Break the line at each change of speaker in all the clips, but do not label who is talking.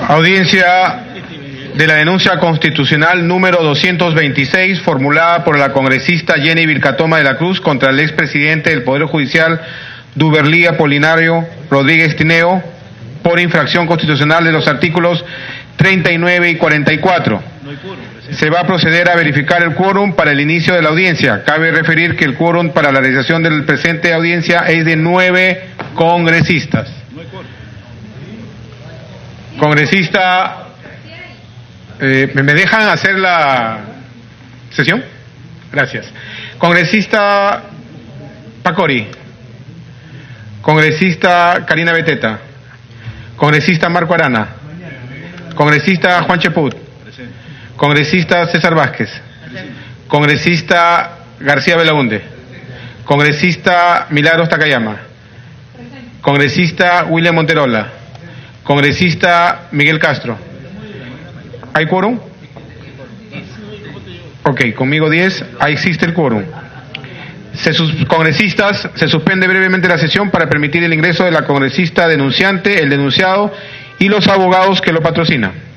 Audiencia de la denuncia constitucional número 226, formulada por la congresista Jenny Vilcatoma de la Cruz contra el expresidente del Poder Judicial, Duberlí Apolinario Rodríguez Tineo, por infracción constitucional de los artículos 39 y 44. Se va a proceder a verificar el quórum para el inicio de la audiencia. Cabe referir que el quórum para la realización del presente audiencia es de 9 congresistas. Congresista, ¿me dejan hacer la sesión? Gracias. Congresista Pacori. Congresista Karina Beteta. Congresista Marco Arana. Congresista Juan Cheput. Congresista César Vázquez. Congresista García Belaunde. Congresista Milagros Takayama. Congresista William Monterola. Congresista Miguel Castro. ¿Hay quórum? Ok, conmigo 10. Ahí existe el quórum. Congresistas, se suspende brevemente la sesión para permitir el ingreso de la congresista denunciante, el denunciado y los abogados que lo patrocinan.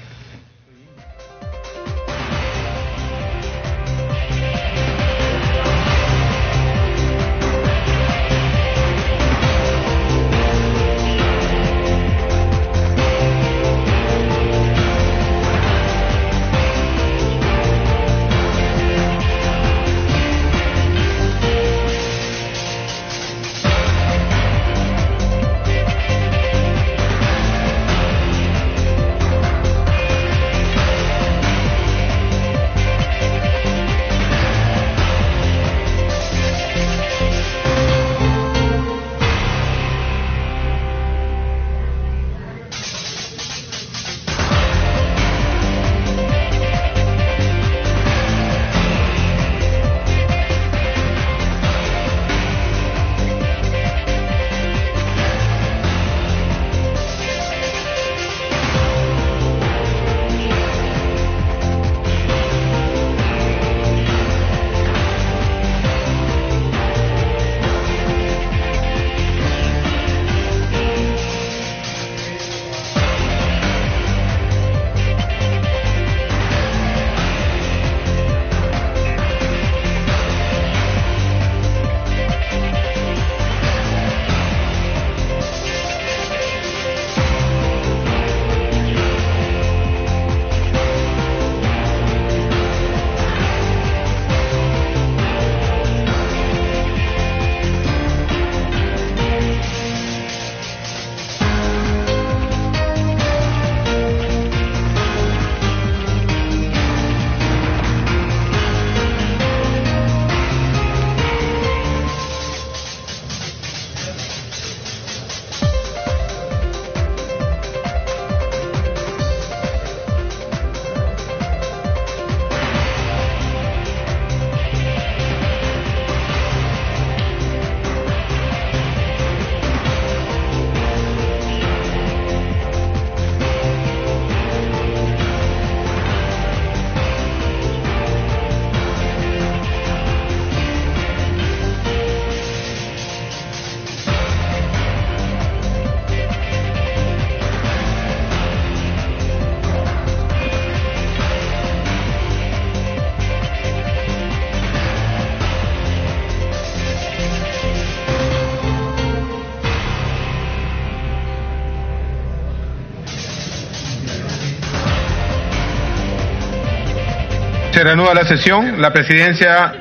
Se reanuda la sesión. La presidencia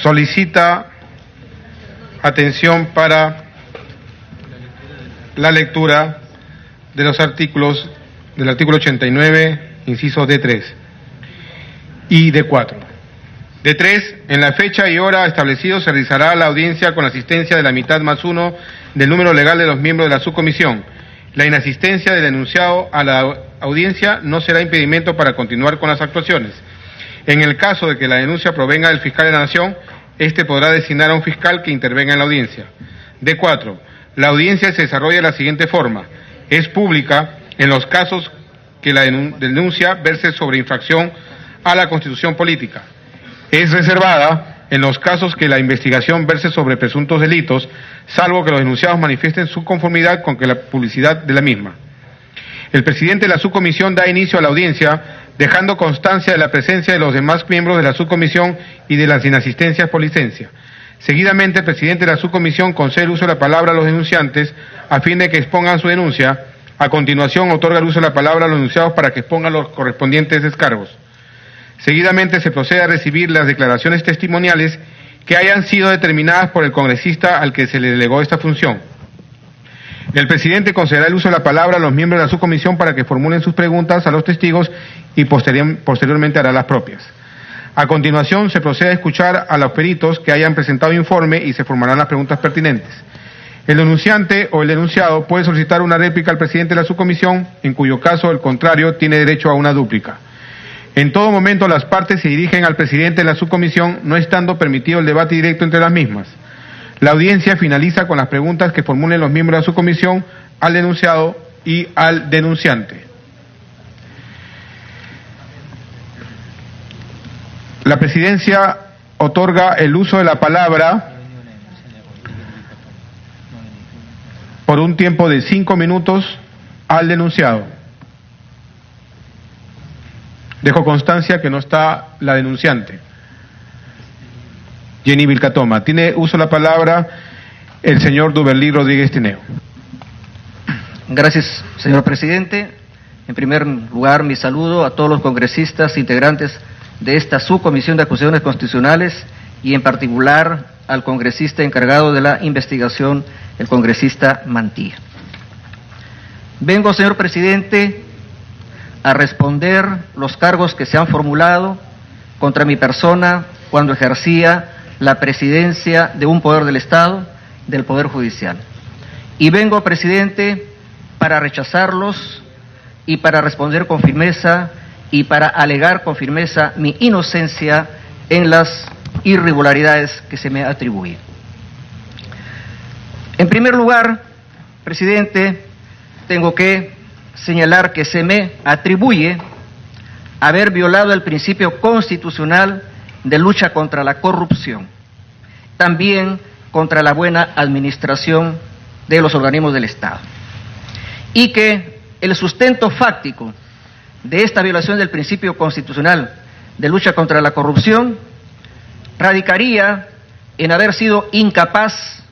solicita atención para la lectura de los artículos del artículo 89, incisos D3 y D4. D3, en la fecha y hora establecidos se realizará la audiencia con asistencia de la mitad más uno del número legal de los miembros de la subcomisión. La inasistencia del enunciado a la audiencia no será impedimento para continuar con las actuaciones. En el caso de que la denuncia provenga del fiscal de la Nación, éste podrá designar a un fiscal que intervenga en la audiencia. D4. La audiencia se desarrolla de la siguiente forma. Es pública en los casos que la denuncia verse sobre infracción a la Constitución política. Es reservada en los casos que la investigación verse sobre presuntos delitos, salvo que los denunciados manifiesten su conformidad con que la publicidad de la misma. El presidente de la subcomisión da inicio a la audiencia, dejando constancia de la presencia de los demás miembros de la subcomisión y de las inasistencias por licencia. Seguidamente, el presidente de la subcomisión concede el uso de la palabra a los denunciantes a fin de que expongan su denuncia. A continuación, otorga el uso de la palabra a los denunciados para que expongan los correspondientes descargos. Seguidamente, se procede a recibir las declaraciones testimoniales que hayan sido determinadas por el congresista al que se le delegó esta función. El presidente concederá el uso de la palabra a los miembros de la subcomisión para que formulen sus preguntas a los testigos y posteriormente hará las propias. A continuación, se procede a escuchar a los peritos que hayan presentado informe y se formarán las preguntas pertinentes. El denunciante o el denunciado puede solicitar una réplica al presidente de la subcomisión, en cuyo caso el contrario tiene derecho a una dúplica. En todo momento las partes se dirigen al presidente de la subcomisión, no estando permitido el debate directo entre las mismas. La audiencia finaliza con las preguntas que formulen los miembros de la subcomisión al denunciado y al denunciante. La presidencia otorga el uso de la palabra por un tiempo de 5 minutos al denunciado. Dejo constancia que no está la denunciante. Jenny Vilcatoma. Tiene uso de la palabra el señor Duberlí Rodríguez Tineo.
Gracias, señor presidente. En primer lugar, mi saludo a todos los congresistas integrantes de esta subcomisión de acusaciones constitucionales y en particular al congresista encargado de la investigación, el congresista Mantilla. Vengo, señor presidente, a responder los cargos que se han formulado contra mi persona cuando ejercía la presidencia de un poder del Estado, del Poder Judicial. Y vengo, presidente, para rechazarlos y para responder con firmeza y para alegar con firmeza mi inocencia en las irregularidades que se me atribuyen. En primer lugar, presidente, tengo que señalar que se me atribuye haber violado el principio constitucional de lucha contra la corrupción, también contra la buena administración de los organismos del Estado, y que el sustento fáctico de esta violación del principio constitucional de lucha contra la corrupción radicaría en haber sido incapaz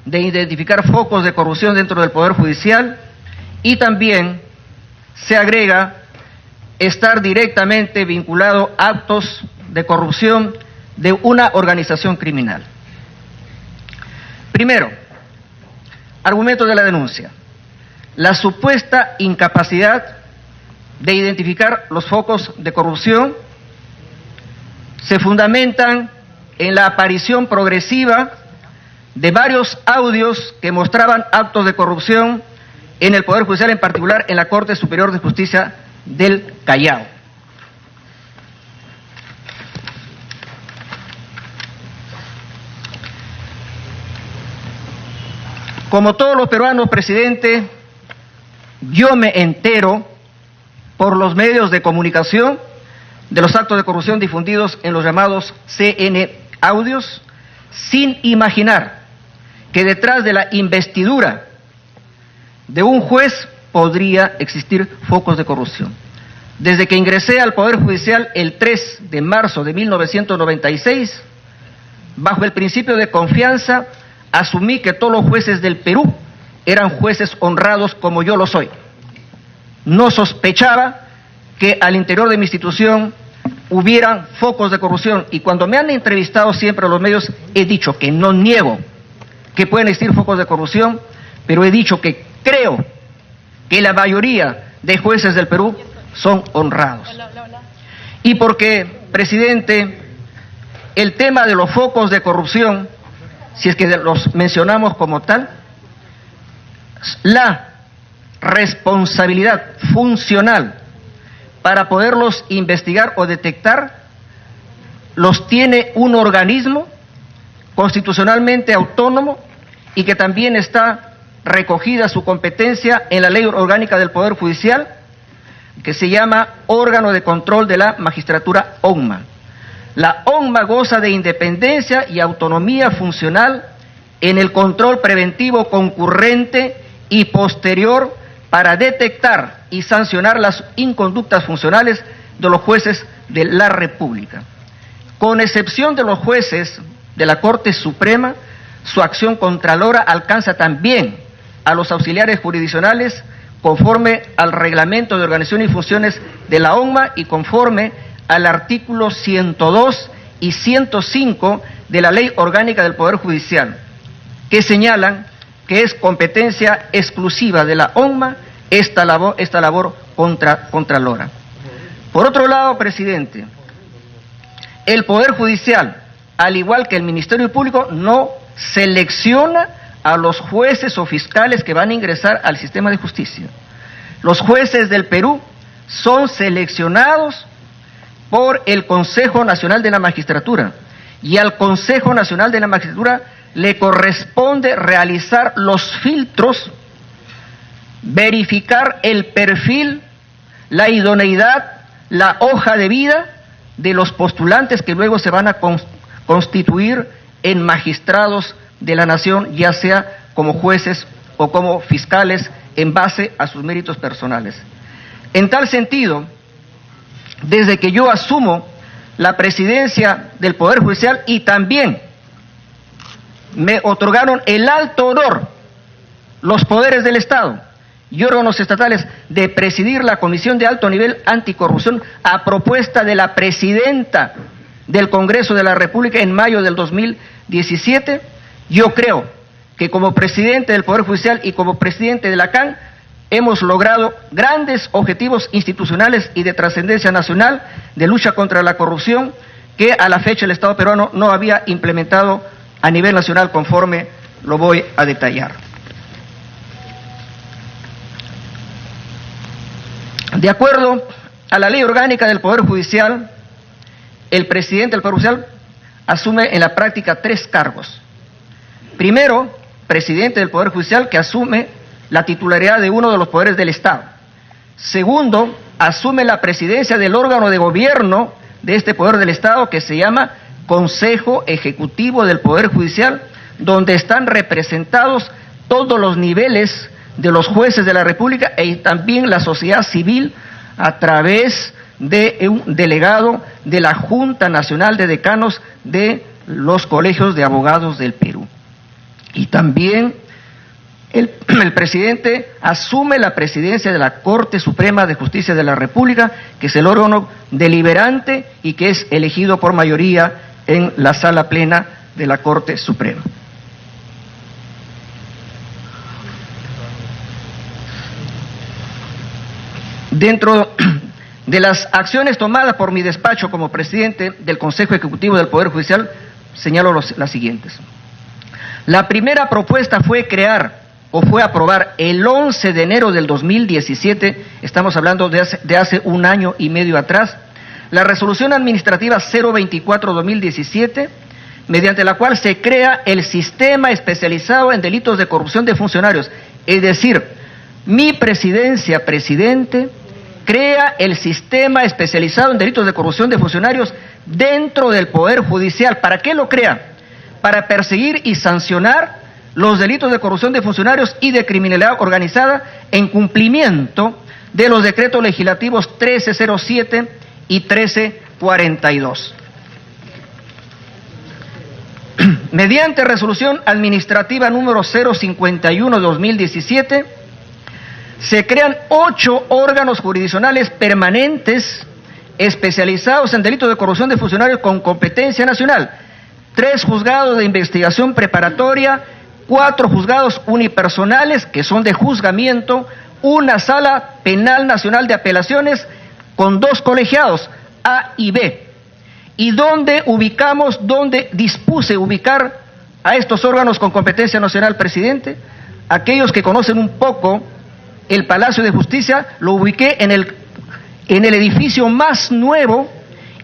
de identificar focos de corrupción dentro del Poder Judicial y también se agrega estar directamente vinculado a actos de corrupción de una organización criminal. Primero, argumento de la denuncia. La supuesta incapacidad de identificar los focos de corrupción se fundamentan en la aparición progresiva de varios audios que mostraban actos de corrupción en el Poder Judicial, en particular en la Corte Superior de Justicia del Callao. Como todos los peruanos, presidente, yo me entero por los medios de comunicación de los actos de corrupción difundidos en los llamados CN audios, sin imaginar que detrás de la investidura de un juez podría existir focos de corrupción. Desde que ingresé al Poder Judicial el 3 de marzo de 1996, bajo el principio de confianza, asumí que todos los jueces del Perú eran jueces honrados como yo lo soy. No sospechaba que al interior de mi institución hubieran focos de corrupción, y cuando me han entrevistado siempre a los medios he dicho que no niego que pueden existir focos de corrupción, pero he dicho que creo que la mayoría de jueces del Perú son honrados. Y porque, presidente, el tema de los focos de corrupción, si es que los mencionamos como tal, la responsabilidad funcional para poderlos investigar o detectar los tiene un organismo constitucionalmente autónomo y que también está recogida su competencia en la Ley Orgánica del Poder Judicial, que se llama Órgano de Control de la Magistratura, ONMA. la ONMA goza de independencia y autonomía funcional en el control preventivo concurrente y posterior para detectar y sancionar las inconductas funcionales de los jueces de la República. Con excepción de los jueces de la Corte Suprema, su acción contralora alcanza también a los auxiliares jurisdiccionales conforme al reglamento de organización y funciones de la ONMA y conforme al artículo 102 y 105 de la Ley Orgánica del Poder Judicial, que señalan que es competencia exclusiva de la ONMA esta labor contralora. Por otro lado, presidente, el Poder Judicial, al igual que el Ministerio Público, no selecciona a los jueces o fiscales que van a ingresar al sistema de justicia. Los jueces del Perú son seleccionados por el Consejo Nacional de la Magistratura y al Consejo Nacional de la Magistratura le corresponde realizar los filtros, verificar el perfil, la idoneidad, la hoja de vida de los postulantes que luego se van a constituir en magistrados de la nación, ya sea como jueces o como fiscales en base a sus méritos personales. En tal sentido, desde que yo asumo la presidencia del Poder Judicial y también me otorgaron el alto honor los poderes del Estado y órganos estatales de presidir la Comisión de Alto Nivel Anticorrupción a propuesta de la presidenta del Congreso de la República en mayo del 2017, yo creo que como presidente del Poder Judicial y como presidente de la CAN hemos logrado grandes objetivos institucionales y de trascendencia nacional de lucha contra la corrupción que a la fecha el Estado peruano no había implementado a nivel nacional, conforme lo voy a detallar. De acuerdo a la Ley Orgánica del Poder Judicial, el presidente del Poder Judicial asume en la práctica 3 cargos. Primero, presidente del Poder Judicial, que asume la titularidad de uno de los poderes del Estado. Segundo, asume la presidencia del órgano de gobierno de este poder del Estado, que se llama Consejo Ejecutivo del Poder Judicial, donde están representados todos los niveles de los jueces de la República y también la sociedad civil a través de un delegado de la Junta Nacional de Decanos de los Colegios de Abogados del Perú. Y también el presidente asume la presidencia de la Corte Suprema de Justicia de la República, que es el órgano deliberante y que es elegido por mayoría en la sala plena de la Corte Suprema. Dentro de las acciones tomadas por mi despacho como presidente del Consejo Ejecutivo del Poder Judicial, señalo las siguientes. La primera propuesta fue aprobar el 11 de enero del 2017, estamos hablando de hace un año y medio atrás, la resolución administrativa 024-2017, mediante la cual se crea el sistema especializado en delitos de corrupción de funcionarios. Es decir, mi presidencia, presidente, crea el sistema especializado en delitos de corrupción de funcionarios dentro del Poder Judicial. ¿Para qué lo crea? Para perseguir y sancionar los delitos de corrupción de funcionarios y de criminalidad organizada en cumplimiento de los decretos legislativos 1307 y 1342. Mediante resolución administrativa número 051-2017, se crean 8 órganos jurisdiccionales permanentes especializados en delitos de corrupción de funcionarios con competencia nacional, 3 juzgados de investigación preparatoria, 4 juzgados unipersonales que son de juzgamiento, una sala penal nacional de apelaciones con 2 colegiados, A y B. ¿Y dónde dispuse ubicar a estos órganos con competencia nacional, presidente? Aquellos que conocen un poco el Palacio de Justicia, lo ubiqué en el edificio más nuevo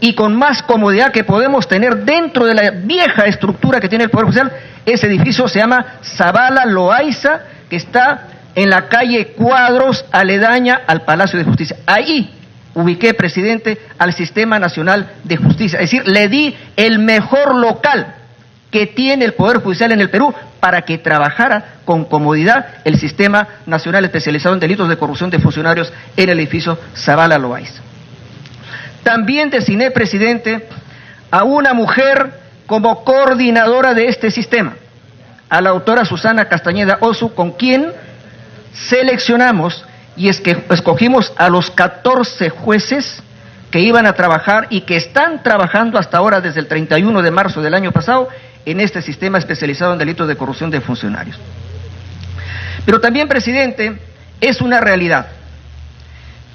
y con más comodidad que podemos tener dentro de la vieja estructura que tiene el Poder Judicial. Ese edificio se llama Zavala Loaiza, que está en la calle Cuadros, aledaña al Palacio de Justicia. Ahí ubiqué, presidente, al Sistema Nacional de Justicia. Es decir, le di el mejor local que tiene el Poder Judicial en el Perú para que trabajara con comodidad el Sistema Nacional Especializado en Delitos de Corrupción de Funcionarios en el edificio Zavala Loaiza. También designé, presidente, a una mujer como coordinadora de este sistema, a la doctora Susana Castañeda Osu, con quien seleccionamos y es que escogimos a los 14 jueces que iban a trabajar y que están trabajando hasta ahora desde el 31 de marzo del año pasado en este sistema especializado en delitos de corrupción de funcionarios. Pero también, presidente, es una realidad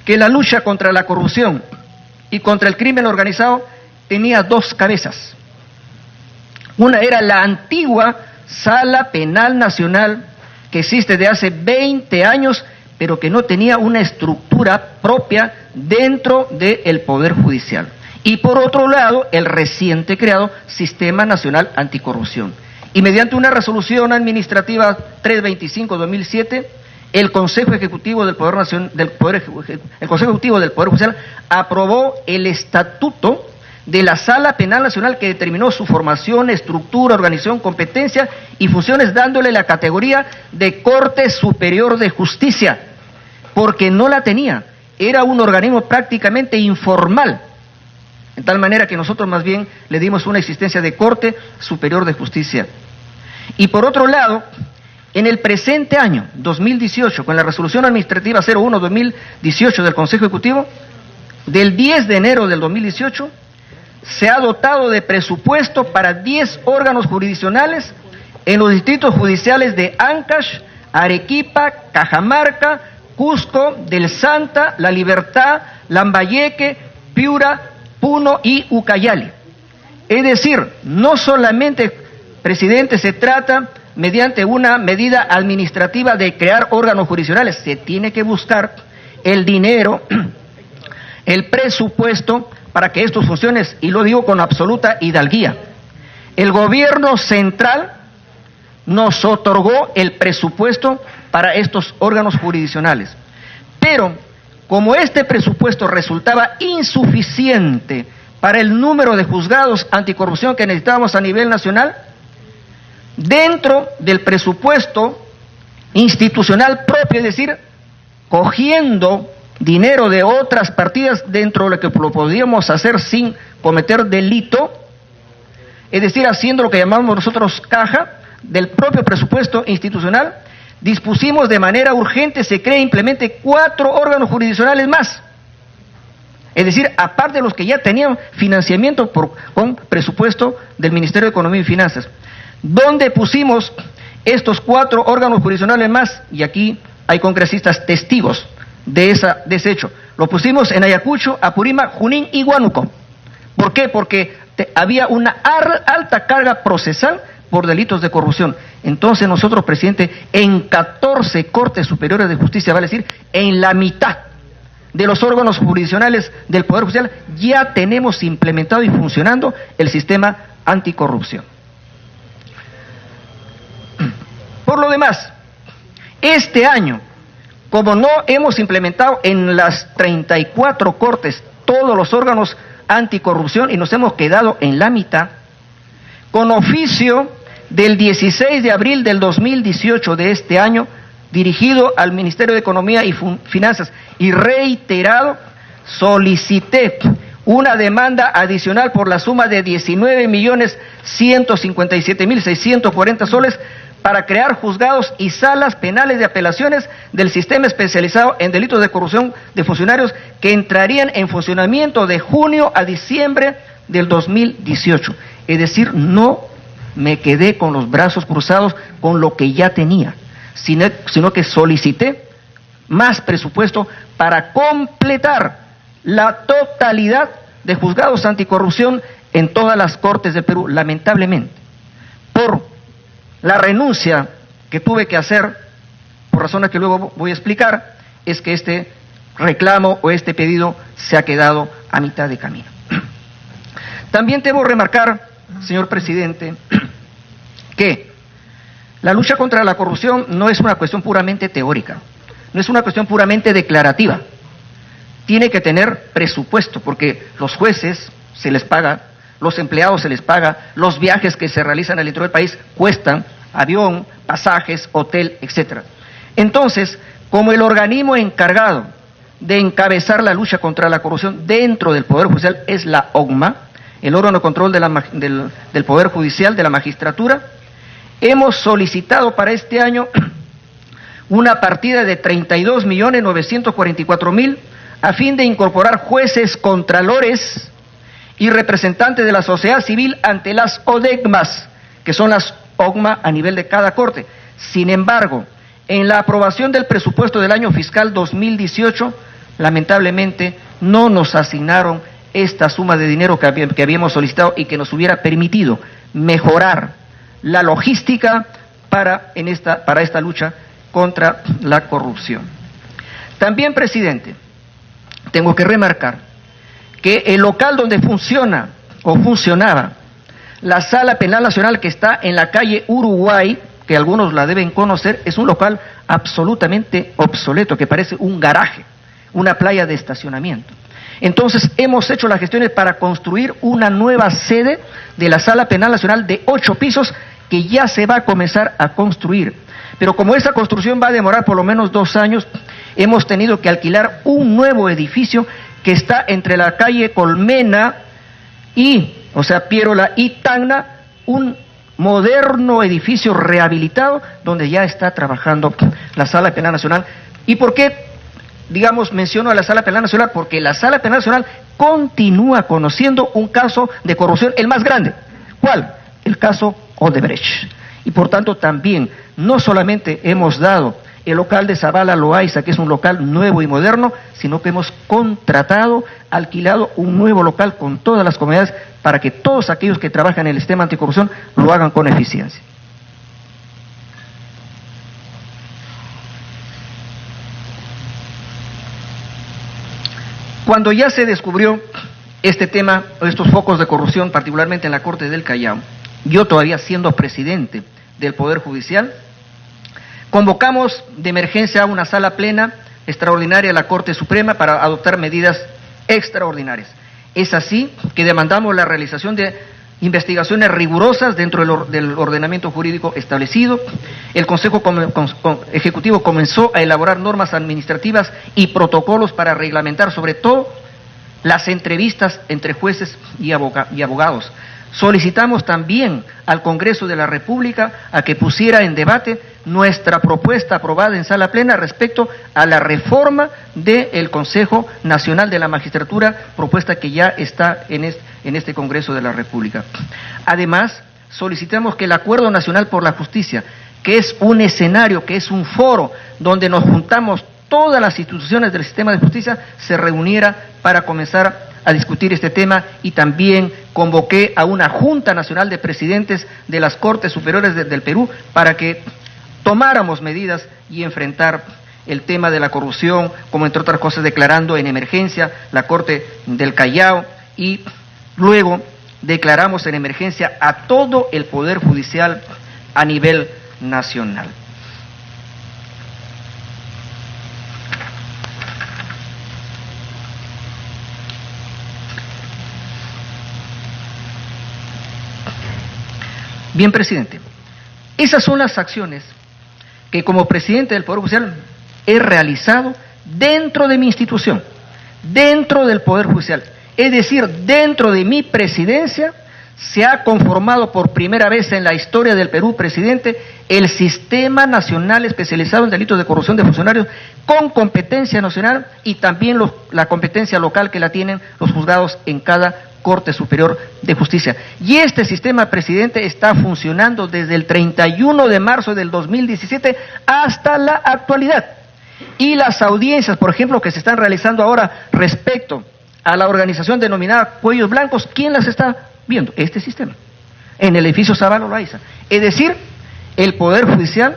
que la lucha contra la corrupción y contra el crimen organizado tenía dos cabezas. Una era la antigua Sala Penal Nacional que existe de hace 20 años, pero que no tenía una estructura propia dentro del Poder Judicial. Y por otro lado, el reciente creado Sistema Nacional Anticorrupción. Y mediante una resolución administrativa 325-2007, el Consejo Ejecutivo del Poder Judicial aprobó el estatuto de la Sala Penal Nacional que determinó su formación, estructura, organización, competencia y funciones, dándole la categoría de Corte Superior de Justicia, porque no la tenía, era un organismo prácticamente informal, en tal manera que nosotros más bien le dimos una existencia de Corte Superior de Justicia. Y por otro lado, en el presente año, 2018, con la resolución administrativa 01-2018 del Consejo Ejecutivo, del 10 de enero del 2018, se ha dotado de presupuesto para 10 órganos jurisdiccionales en los distritos judiciales de Ancash, Arequipa, Cajamarca, Cusco, Del Santa, La Libertad, Lambayeque, Piura, Puno y Ucayali. Es decir, no solamente, presidente, se trata mediante una medida administrativa de crear órganos jurisdiccionales, se tiene que buscar el dinero, el presupuesto para que esto funcione, y lo digo con absoluta hidalguía. El gobierno central nos otorgó el presupuesto para estos órganos jurisdiccionales, pero como este presupuesto resultaba insuficiente para el número de juzgados anticorrupción que necesitábamos a nivel nacional, dentro del presupuesto institucional propio, es decir, cogiendo dinero de otras partidas dentro de lo que lo podíamos hacer sin cometer delito, es decir, haciendo lo que llamamos nosotros caja del propio presupuesto institucional, dispusimos de manera urgente, se crea e implemente 4 órganos jurisdiccionales más. Es decir, aparte de los que ya tenían financiamiento con presupuesto del Ministerio de Economía y Finanzas. ¿Dónde pusimos estos 4 órganos jurisdiccionales más? Y aquí hay congresistas testigos de ese hecho. Lo pusimos en Ayacucho, Apurímac, Junín y Huánuco. ¿Por qué? Porque había una alta carga procesal por delitos de corrupción. Entonces nosotros, presidente, en 14 Cortes Superiores de Justicia, vale decir, en la mitad de los órganos jurisdiccionales del Poder Judicial, ya tenemos implementado y funcionando el sistema anticorrupción. Por lo demás, este año, como no hemos implementado en las 34 cortes todos los órganos anticorrupción y nos hemos quedado en la mitad, con oficio del 16 de abril del 2018 de este año, dirigido al Ministerio de Economía y Finanzas y reiterado, solicité una demanda adicional por la suma de 19.157.640 soles para crear juzgados y salas penales de apelaciones del sistema especializado en delitos de corrupción de funcionarios que entrarían en funcionamiento de junio a diciembre del 2018. Es decir, no me quedé con los brazos cruzados con lo que ya tenía, sino que solicité más presupuesto para completar la totalidad de juzgados anticorrupción en todas las cortes del Perú. Lamentablemente, por la renuncia que tuve que hacer, por razones que luego voy a explicar, es que este reclamo o este pedido se ha quedado a mitad de camino. También debo remarcar, señor presidente, que la lucha contra la corrupción no es una cuestión puramente teórica, no es una cuestión puramente declarativa. tiene que tener presupuesto, porque los jueces se les paga, los empleados se les paga, los viajes que se realizan al interior del país cuestan, avión, pasajes, hotel, etcétera. Entonces, como el organismo encargado de encabezar la lucha contra la corrupción dentro del Poder Judicial es la OCMA, el órgano de control del Poder Judicial, de la magistratura, hemos solicitado para este año una partida de 32.944.000 a fin de incorporar jueces, contralores y representantes de la sociedad civil ante las ODECMAS, que son las OCMA a nivel de cada corte. Sin embargo, en la aprobación del presupuesto del año fiscal 2018, lamentablemente no nos asignaron esta suma de dinero que habíamos solicitado y que nos hubiera permitido mejorar la logística para esta lucha contra la corrupción. También, presidente, tengo que remarcar que el local donde funciona o funcionaba la Sala Penal Nacional, que está en la calle Uruguay, que algunos la deben conocer, es un local absolutamente obsoleto, que parece un garaje, una playa de estacionamiento. Entonces, hemos hecho las gestiones para construir una nueva sede de la Sala Penal Nacional de 8 pisos, que ya se va a comenzar a construir. Pero como esa construcción va a demorar por lo menos 2 años, hemos tenido que alquilar un nuevo edificio que está entre la calle Colmena Piérola y Tacna, un moderno edificio rehabilitado donde ya está trabajando la Sala Penal Nacional. ¿Y por qué, menciono a la Sala Penal Nacional? Porque la Sala Penal Nacional continúa conociendo un caso de corrupción, el más grande. ¿Cuál? El caso Odebrecht. Y por tanto también, no solamente hemos dado el local de Zavala Loaiza, que es un local nuevo y moderno, sino que hemos alquilado un nuevo local con todas las comodidades para que todos aquellos que trabajan en el sistema anticorrupción lo hagan con eficiencia. Cuando ya se descubrió este tema, estos focos de corrupción, particularmente en la Corte del Callao, yo todavía siendo presidente del Poder Judicial, convocamos de emergencia a una sala plena extraordinaria de la Corte Suprema para adoptar medidas extraordinarias. Es así que demandamos la realización de investigaciones rigurosas dentro del ordenamiento jurídico establecido. El Consejo Ejecutivo comenzó a elaborar normas administrativas y protocolos para reglamentar sobre todo las entrevistas entre jueces y abogados. Solicitamos también al Congreso de la República a que pusiera en debate nuestra propuesta aprobada en sala plena respecto a la reforma del Consejo Nacional de la Magistratura, propuesta que ya está en este Congreso de la República. Además, solicitamos que el Acuerdo Nacional por la Justicia, que es un escenario, que es un foro donde nos juntamos todas las instituciones del sistema de justicia, se reuniera para comenzar a discutir este tema, y también convoqué a una Junta Nacional de Presidentes de las Cortes Superiores del Perú para que tomáramos medidas y enfrentar el tema de la corrupción, como entre otras cosas declarando en emergencia la Corte del Callao, y luego declaramos en emergencia a todo el Poder Judicial a nivel nacional. Bien, presidente, esas son las acciones que como presidente del Poder Judicial he realizado dentro de mi institución, dentro del Poder Judicial. Es decir, dentro de mi presidencia se ha conformado por primera vez en la historia del Perú, presidente, el Sistema Nacional Especializado en Delitos de Corrupción de Funcionarios con competencia nacional y también la competencia local que la tienen los juzgados en cada Corte Superior de Justicia. Y este sistema, presidente, está funcionando desde el 31 de marzo del 2017 hasta la actualidad. Y las audiencias, por ejemplo, que se están realizando ahora respecto a la organización denominada Cuellos Blancos, ¿quién las está viendo? Este sistema, en el edificio Zavala Loaiza. Es decir, el Poder Judicial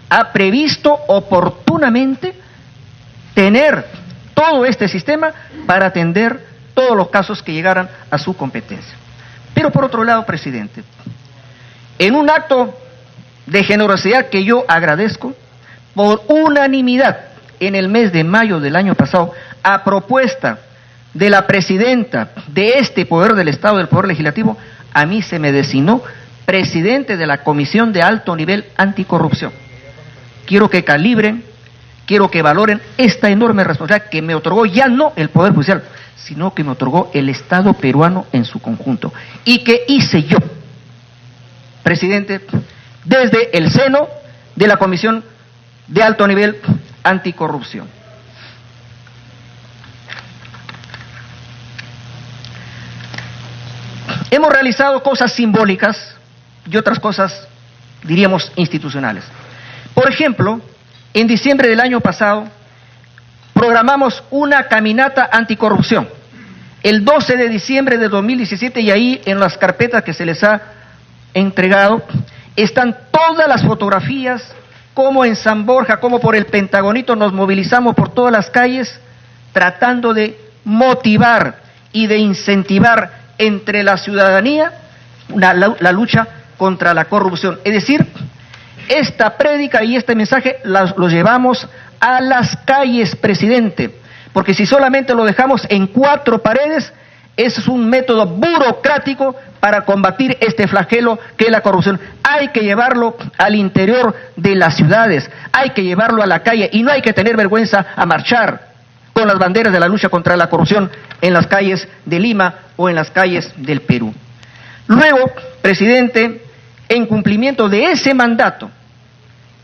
ha previsto oportunamente tener todo este sistema para atender todos los casos que llegaran a su competencia. Pero por otro lado, presidente, en un acto de generosidad que yo agradezco, por unanimidad, en el mes de mayo del año pasado, a propuesta de la presidenta de este poder del Estado, del Poder Legislativo, a mí se me designó presidente de la Comisión de Alto Nivel Anticorrupción. Quiero que calibren, quiero que valoren esta enorme responsabilidad que me otorgó ya no el Poder Judicial, sino que me otorgó el Estado peruano en su conjunto. ¿Y qué hice yo, presidente, desde el seno de la Comisión de Alto Nivel Anticorrupción? Hemos realizado cosas simbólicas y otras cosas, diríamos, institucionales. Por ejemplo, en diciembre del año pasado, programamos una caminata anticorrupción. El 12 de diciembre de 2017, y ahí en las carpetas que se les ha entregado, están todas las fotografías, como en San Borja, como por el Pentagonito, nos movilizamos por todas las calles, tratando de motivar y de incentivar entre la ciudadanía la lucha contra la corrupción. Es decir, esta prédica y este mensaje lo llevamos a las calles, presidente, porque si solamente lo dejamos en 4 paredes, es un método burocrático para combatir este flagelo que es la corrupción. Hay que llevarlo al interior de las ciudades, hay que llevarlo a la calle y no hay que tener vergüenza a marchar con las banderas de la lucha contra la corrupción en las calles de Lima o en las calles del Perú. Luego, presidente, en cumplimiento de ese mandato,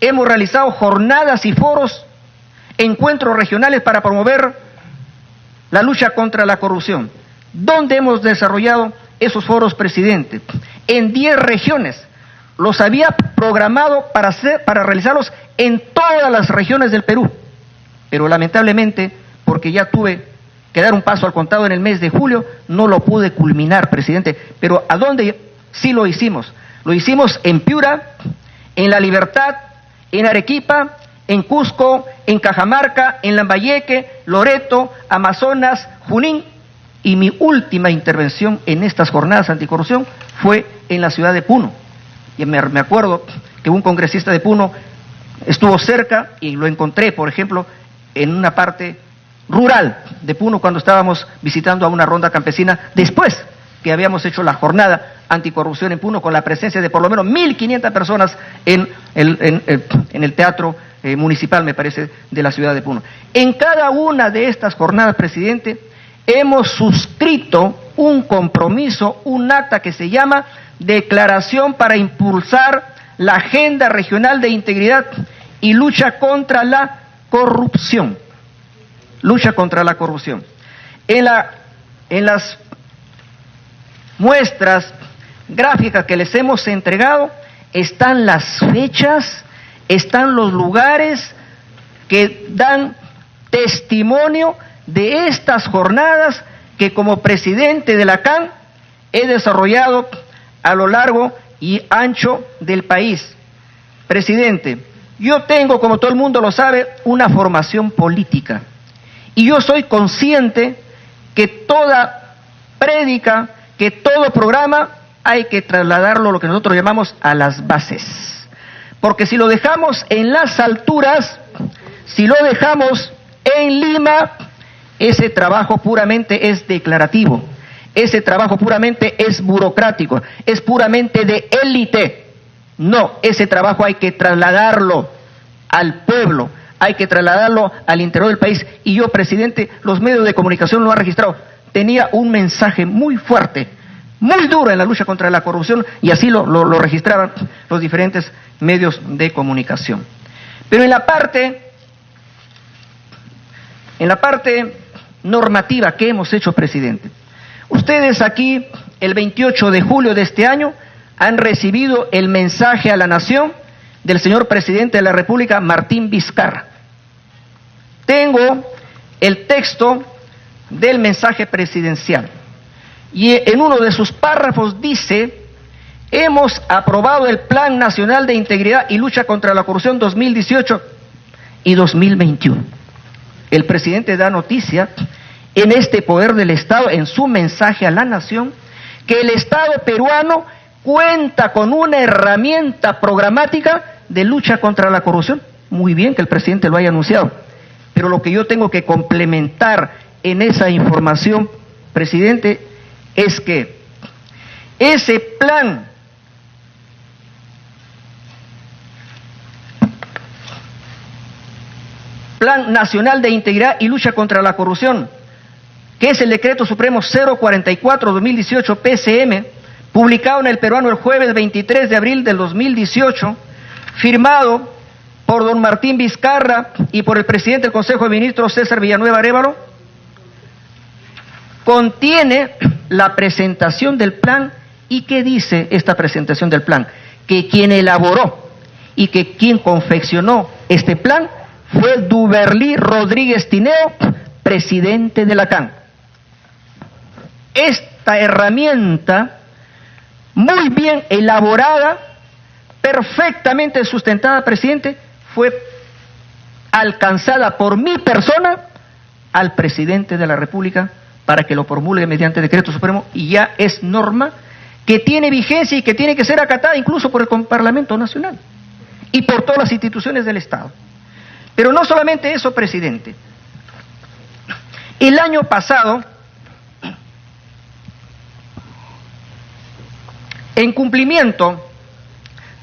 hemos realizado jornadas y foros, encuentros regionales para promover la lucha contra la corrupción. ¿Dónde hemos desarrollado esos foros, presidente? En 10 regiones. Los había programado para realizarlos en todas las regiones del Perú, pero lamentablemente, porque ya tuve que dar un paso al contado en el mes de julio, no lo pude culminar, presidente. Pero ¿a dónde sí lo hicimos? Lo hicimos en Piura, en La Libertad, en Arequipa, en Cusco, en Cajamarca, en Lambayeque, Loreto, Amazonas, Junín, y mi última intervención en estas jornadas anticorrupción fue en la ciudad de Puno. Y me acuerdo que un congresista de Puno estuvo cerca y lo encontré, por ejemplo, en una parte rural de Puno cuando estábamos visitando a una ronda campesina, después que habíamos hecho la jornada anticorrupción en Puno, con la presencia de por lo menos 1.500 personas en el teatro municipal, me parece, de la ciudad de Puno. En cada una de estas jornadas, presidente, hemos suscrito un compromiso, un acta que se llama Declaración para impulsar la Agenda Regional de Integridad y Lucha contra la Corrupción. Lucha contra la corrupción. En las muestras gráficas que les hemos entregado están las fechas, están los lugares que dan testimonio de estas jornadas que como presidente de la CAN he desarrollado a lo largo y ancho del país. Presidente, yo tengo, como todo el mundo lo sabe, una formación política. Y yo soy consciente que toda prédica, que todo programa, hay que trasladarlo, lo que nosotros llamamos, a las bases. Porque si lo dejamos en las alturas, si lo dejamos en Lima, ese trabajo puramente es declarativo, ese trabajo puramente es burocrático, es puramente de élite. No, ese trabajo hay que trasladarlo al pueblo, hay que trasladarlo al interior del país. Y yo, presidente, los medios de comunicación lo han registrado. Tenía un mensaje muy fuerte, muy duro en la lucha contra la corrupción, y así lo registraban los diferentes medios de comunicación. Pero en la parte normativa que hemos hecho, presidente, ustedes aquí, el 28 de julio de este año, han recibido el mensaje a la nación del señor presidente de la República, Martín Vizcarra. Tengo el texto del mensaje presidencial y en uno de sus párrafos dice: hemos aprobado el Plan Nacional de Integridad y Lucha contra la Corrupción 2018 y 2021. El presidente da noticia en este poder del Estado, en su mensaje a la nación, que el Estado peruano cuenta con una herramienta programática de lucha contra la corrupción. Muy bien que el presidente lo haya anunciado. Pero lo que yo tengo que complementar en esa información, presidente, es que ese plan Nacional de Integridad y Lucha contra la Corrupción, que es el Decreto Supremo 044-2018 PCM, publicado en El Peruano el jueves 23 de abril del 2018, firmado por don Martín Vizcarra y por el presidente del Consejo de Ministros, César Villanueva Arévalo, contiene la presentación del plan. ¿Y qué dice esta presentación del plan? Que quien elaboró y que quien confeccionó este plan fue Duberlí Rodríguez Tineo, presidente de la CAN. Esta herramienta, muy bien elaborada, perfectamente sustentada, presidente, fue alcanzada por mi persona al presidente de la República para que lo promulgue mediante decreto supremo, y ya es norma que tiene vigencia y que tiene que ser acatada incluso por el Parlamento Nacional y por todas las instituciones del Estado. Pero no solamente eso, presidente. El año pasado, en cumplimiento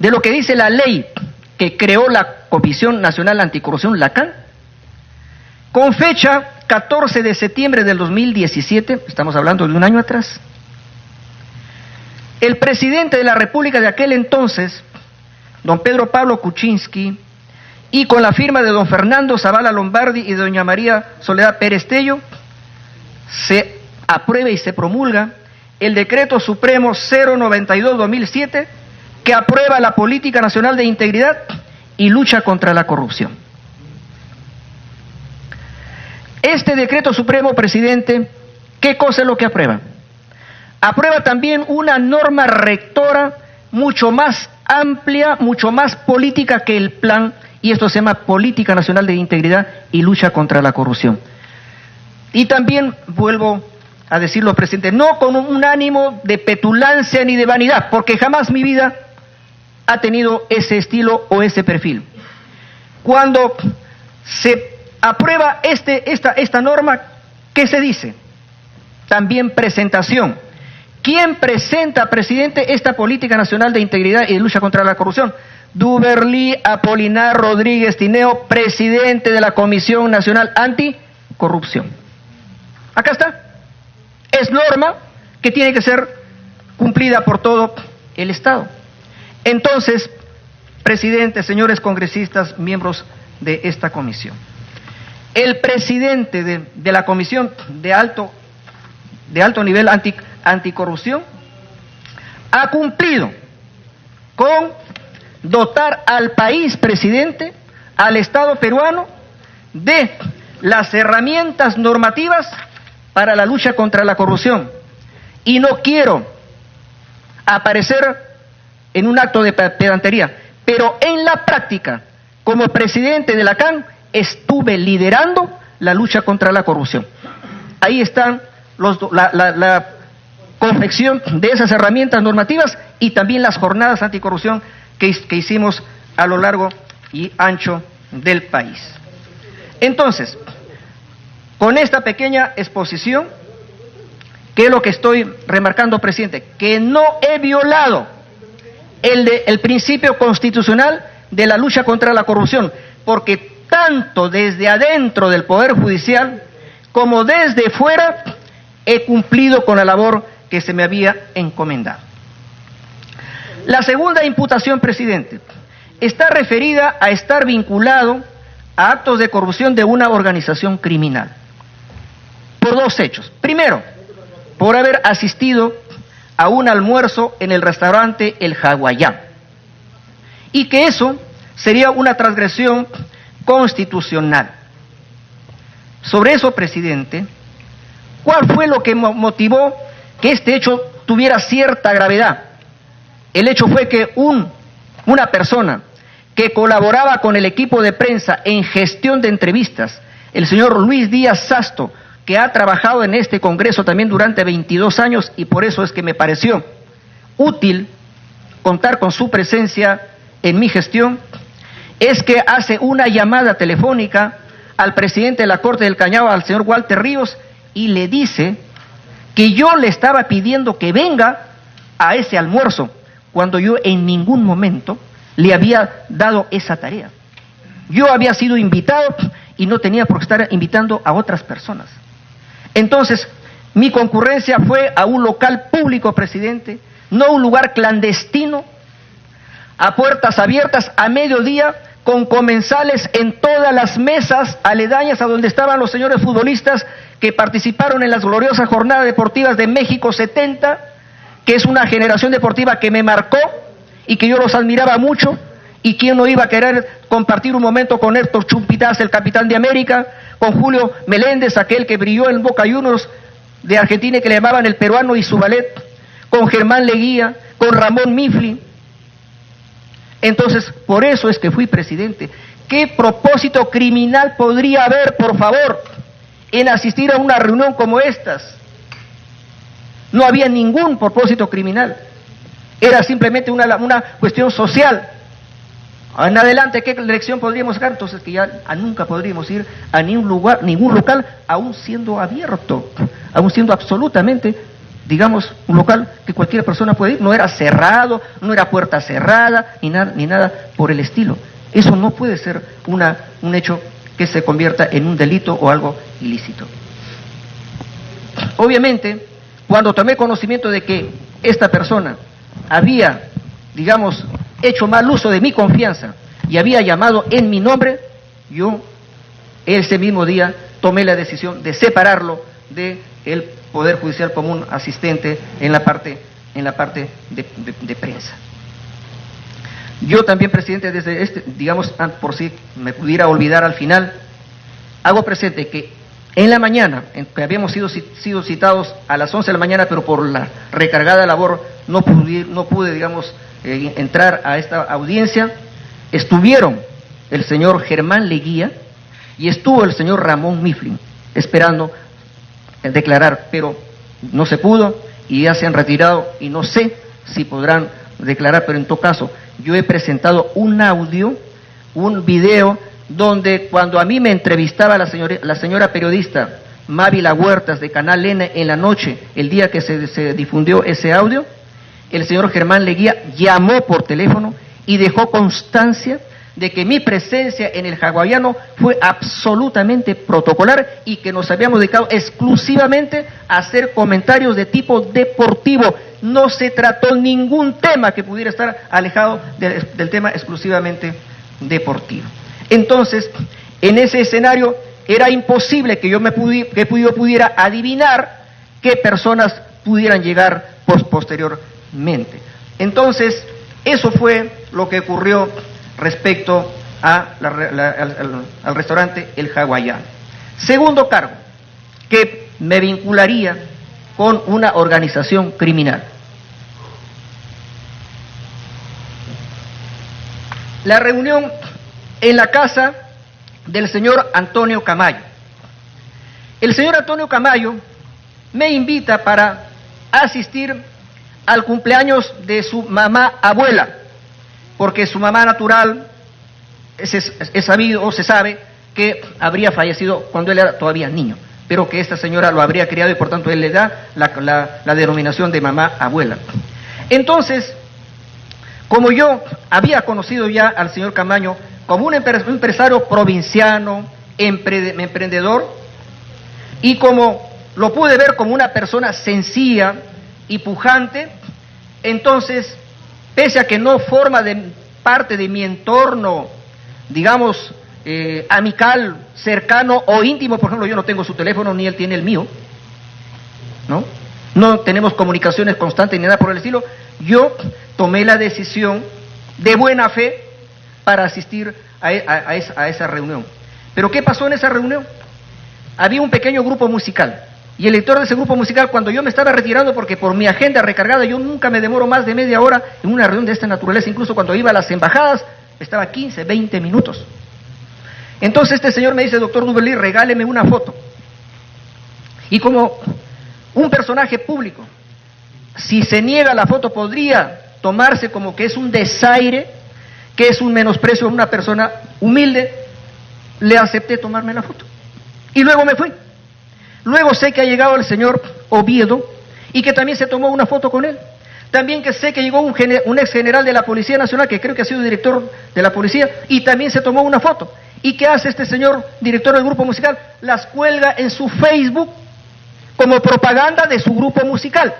de lo que dice la ley que creó la Comisión Nacional Anticorrupción, la CAN, con fecha 14 de septiembre del 2017, estamos hablando de un año atrás, el presidente de la República de aquel entonces, don Pedro Pablo Kuczynski, y con la firma de don Fernando Zavala Lombardi y de doña María Soledad Pérez Tello, se aprueba y se promulga el Decreto Supremo 092-2007, que aprueba la Política Nacional de Integridad y Lucha contra la Corrupción. Este Decreto Supremo, presidente, ¿qué cosa es lo que aprueba? Aprueba también una norma rectora mucho más amplia, mucho más política que el plan, y esto se llama Política Nacional de Integridad y Lucha contra la Corrupción. Y también, vuelvo a decirlo, presidente, no con un ánimo de petulancia ni de vanidad, porque jamás mi vida ha tenido ese estilo o ese perfil. Cuando se aprueba esta norma, ¿qué se dice? También presentación. ¿Quién presenta, presidente, esta Política Nacional de Integridad y de Lucha contra la Corrupción? Duberlí Apolinar Rodríguez Tineo, presidente de la Comisión Nacional Anticorrupción. Acá está. Es norma que tiene que ser cumplida por todo el Estado. Entonces, presidente, señores congresistas, miembros de esta comisión, el presidente de la Comisión de alto nivel anticorrupción ha cumplido con dotar al país, presidente, al Estado peruano, de las herramientas normativas para la lucha contra la corrupción. Y no quiero aparecer en un acto de pedantería, pero en la práctica, como presidente de la CAN, estuve liderando la lucha contra la corrupción. Ahí están la confección de esas herramientas normativas y también las jornadas anticorrupción que hicimos a lo largo y ancho del país. Entonces, con esta pequeña exposición, ¿qué es lo que estoy remarcando, presidente? Que no he violado el principio constitucional de la lucha contra la corrupción, porque tanto desde adentro del Poder Judicial como desde fuera he cumplido con la labor que se me había encomendado. La segunda imputación, presidente, está referida a estar vinculado a actos de corrupción de una organización criminal, por dos hechos. Primero, por haber asistido a un almuerzo en el restaurante El Hawaiian, y que eso sería una transgresión constitucional. Sobre eso, presidente, ¿cuál fue lo que motivó que este hecho tuviera cierta gravedad? El hecho fue que una persona que colaboraba con el equipo de prensa en gestión de entrevistas, el señor Luis Díaz Sasto, que ha trabajado en este Congreso también durante 22 años, y por eso es que me pareció útil contar con su presencia en mi gestión, es que hace una llamada telefónica al presidente de la Corte del Cañao, al señor Walter Ríos, y le dice que yo le estaba pidiendo que venga a ese almuerzo, cuando yo en ningún momento le había dado esa tarea. Yo había sido invitado y no tenía por qué estar invitando a otras personas. Entonces, mi concurrencia fue a un local público, presidente, no un lugar clandestino, a puertas abiertas, a mediodía, con comensales en todas las mesas aledañas a donde estaban los señores futbolistas que participaron en las gloriosas jornadas deportivas de México 70, que es una generación deportiva que me marcó y que yo los admiraba mucho, y quién no iba a querer compartir un momento con Héctor Chumpitaz, el capitán de América, con Julio Meléndez, aquel que brilló en Boca Juniors de Argentina y que le llamaban el peruano y su ballet, con Germán Leguía, con Ramón Mifflin. Entonces, por eso es que fui presidente. ¿Qué propósito criminal podría haber, por favor, en asistir a una reunión como estas? No había ningún propósito criminal. Era simplemente una cuestión social. En adelante, ¿qué lección podríamos sacar? Entonces, que ya nunca podríamos ir a ningún local, aún siendo abierto, aún siendo absolutamente, digamos, un local que cualquier persona puede ir. No era cerrado, no era puerta cerrada, ni nada por el estilo. Eso no puede ser un hecho que se convierta en un delito o algo ilícito. Obviamente, cuando tomé conocimiento de que esta persona había, digamos, hecho mal uso de mi confianza y había llamado en mi nombre, yo ese mismo día tomé la decisión de separarlo del Poder Judicial como un asistente en la parte de prensa. Yo también, presidente, desde digamos, por si me pudiera olvidar al final, hago presente que en la mañana, en que habíamos sido citados a las 11 de la mañana, pero por la recargada labor no pude, digamos, entrar a esta audiencia. Estuvieron el señor Germán Leguía y estuvo el señor Ramón Mifflin esperando declarar, pero no se pudo y ya se han retirado y no sé si podrán declarar, pero en todo caso yo he presentado un audio, un video, donde cuando a mí me entrevistaba la señora periodista Mávila Huertas de Canal N en la noche, el día que se difundió ese audio, el señor Germán Leguía llamó por teléfono y dejó constancia de que mi presencia en el hawaiano fue absolutamente protocolar y que nos habíamos dedicado exclusivamente a hacer comentarios de tipo deportivo. No se trató ningún tema que pudiera estar alejado del tema exclusivamente deportivo. Entonces, en ese escenario era imposible que yo pudiera adivinar qué personas pudieran llegar posteriormente. Entonces, eso fue lo que ocurrió respecto al restaurante El Hawaiano. Segundo cargo, que me vincularía con una organización criminal. La reunión en la casa del señor Antonio Camayo. El señor Antonio Camayo me invita para asistir al cumpleaños de su mamá abuela, porque su mamá natural es sabido o se sabe que habría fallecido cuando él era todavía niño, pero que esta señora lo habría criado y por tanto él le da la denominación de mamá abuela. Entonces, como yo había conocido ya al señor Camayo como un empresario provinciano, emprendedor, y como lo pude ver como una persona sencilla y pujante, entonces, pese a que no forma parte de mi entorno, digamos, amical, cercano o íntimo, por ejemplo, yo no tengo su teléfono ni él tiene el mío, no tenemos comunicaciones constantes ni nada por el estilo, yo tomé la decisión de buena fe para asistir a esa reunión. ¿Pero qué pasó en esa reunión? Había un pequeño grupo musical, y el director de ese grupo musical, cuando yo me estaba retirando, porque por mi agenda recargada, yo nunca me demoro más de media hora en una reunión de esta naturaleza, incluso cuando iba a las embajadas, estaba 15, 20 minutos. Entonces este señor me dice: doctor Duverly, regáleme una foto. Y como un personaje público, si se niega la foto, podría tomarse como que es un desaire, que es un menosprecio a una persona humilde. le acepté tomarme la foto. Y luego me fui. Luego sé que ha llegado el señor Oviedo y que también se tomó una foto con él. También que sé que llegó un ex general de la Policía Nacional, que creo que ha sido director de la policía, y también se tomó una foto. ¿Y qué hace este señor director del grupo musical? Las cuelga en su Facebook como propaganda de su grupo musical.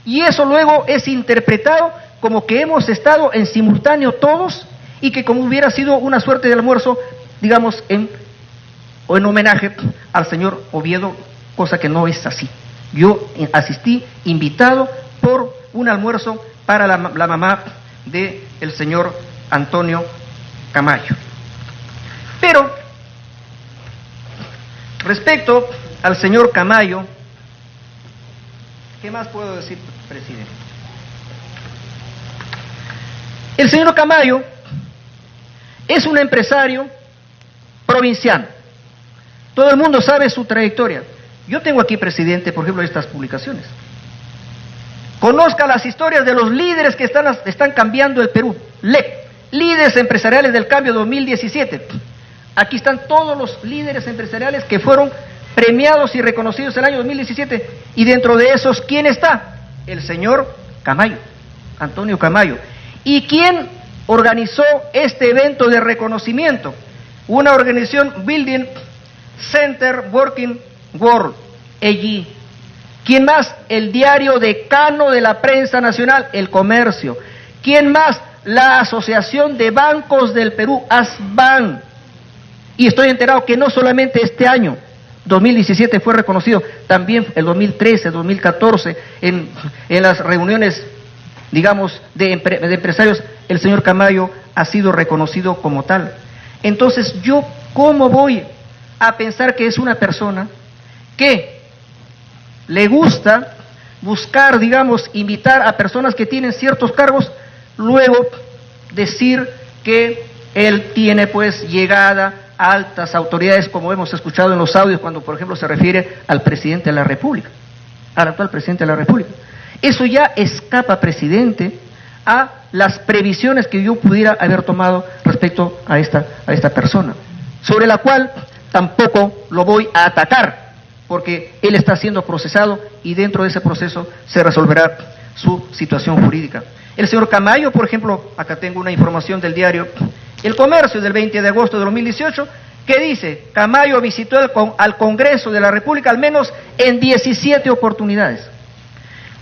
Y eso luego es interpretado como que hemos estado en simultáneo todos y que como hubiera sido una suerte de almuerzo, digamos, en homenaje al señor Oviedo, cosa que no es así. Yo asistí invitado por un almuerzo para la mamá del señor Antonio Camayo. Pero, respecto al señor Camayo, ¿qué más puedo decir, presidente? El señor Camayo es un empresario provinciano. Todo el mundo sabe su trayectoria. Yo tengo aquí, presidente, por ejemplo, estas publicaciones. Conozca las historias de los líderes que están cambiando el Perú. Líderes empresariales del cambio 2017. Aquí están todos los líderes empresariales que fueron premiados y reconocidos el año 2017. Y dentro de esos, ¿quién está? El señor Camayo, Antonio Camayo. ¿Y quién organizó este evento de reconocimiento? Una organización Building Center Working World, allí. ¿Quién más? El diario decano de la prensa nacional, El Comercio. ¿Quién más? La Asociación de Bancos del Perú, ASBAN. Y estoy enterado que no solamente este año, 2017 fue reconocido, también el 2013, 2014, en las reuniones, digamos, de empresarios, el señor Camayo ha sido reconocido como tal. Entonces, yo, ¿cómo voy a pensar que es una persona que le gusta buscar, digamos, invitar a personas que tienen ciertos cargos, luego decir que él tiene pues llegada a altas autoridades, como hemos escuchado en los audios cuando, por ejemplo, se refiere al presidente de la República, al actual presidente de la República? Eso ya escapa, presidente, a las previsiones que yo pudiera haber tomado respecto a esta persona, sobre la cual tampoco lo voy a atacar, porque él está siendo procesado y dentro de ese proceso se resolverá su situación jurídica. El señor Camayo, por ejemplo, acá tengo una información del diario El Comercio del 20 de agosto de 2018, que dice: Camayo visitó al Congreso de la República al menos en 17 oportunidades.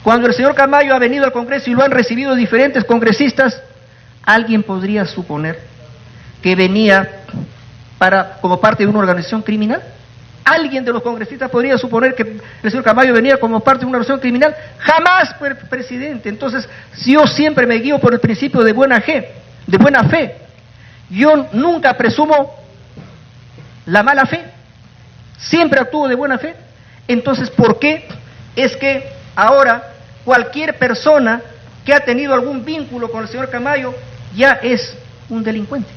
Cuando el señor Camayo ha venido al Congreso y lo han recibido diferentes congresistas, alguien podría suponer que venía como parte de una organización criminal. ¿Alguien de los congresistas podría suponer que el señor Camayo venía como parte de una organización criminal? Jamás, presidente. Entonces, si yo siempre me guío por el principio de buena fe, yo nunca presumo la mala fe, siempre actúo de buena fe. Entonces, ¿por qué es que ahora cualquier persona que ha tenido algún vínculo con el señor Camayo ya es un delincuente?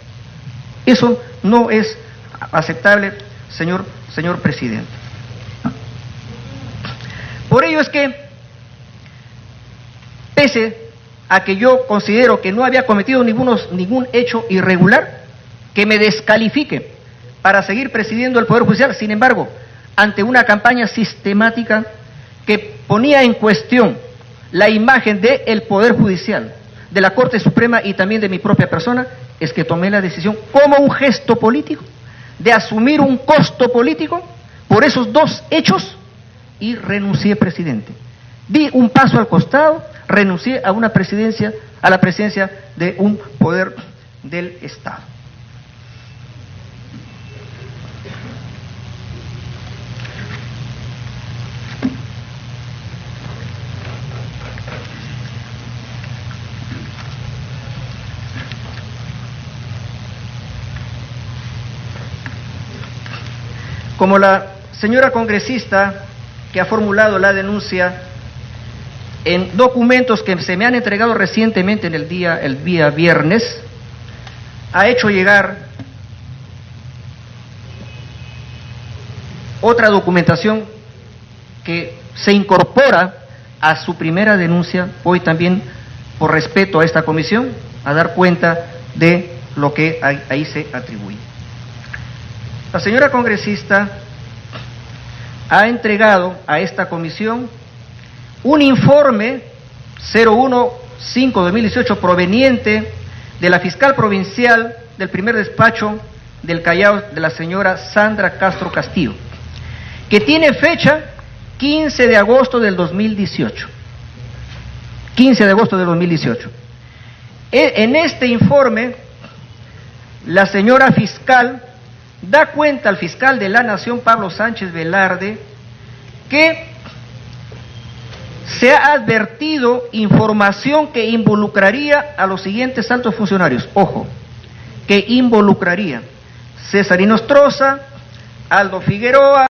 Eso no es aceptable, señor presidente. Por ello es que, pese a que yo considero que no había cometido ningún hecho irregular que me descalifique para seguir presidiendo el Poder Judicial, sin embargo, ante una campaña sistemática que ponía en cuestión la imagen del Poder Judicial, de la Corte Suprema y también de mi propia persona, es que tomé la decisión, como un gesto político, de asumir un costo político por esos dos hechos y renuncié, presidente. Di un paso al costado, renuncié a la presidencia de un poder del Estado. Como la señora congresista que ha formulado la denuncia, en documentos que se me han entregado recientemente el día viernes, ha hecho llegar otra documentación que se incorpora a su primera denuncia, hoy también por respeto a esta comisión, a dar cuenta de lo que ahí se atribuye. La señora congresista ha entregado a esta comisión un informe 015-2018 proveniente de la fiscal provincial del primer despacho del Callao, de la señora Sandra Castro Castillo, que tiene fecha 15 de agosto del 2018. 15 de agosto del 2018. En este informe, la señora fiscal da cuenta al fiscal de la Nación, Pablo Sánchez Velarde, que se ha advertido información que involucraría a los siguientes altos funcionarios. Ojo, que involucraría César Inostroza, Aldo Figueroa,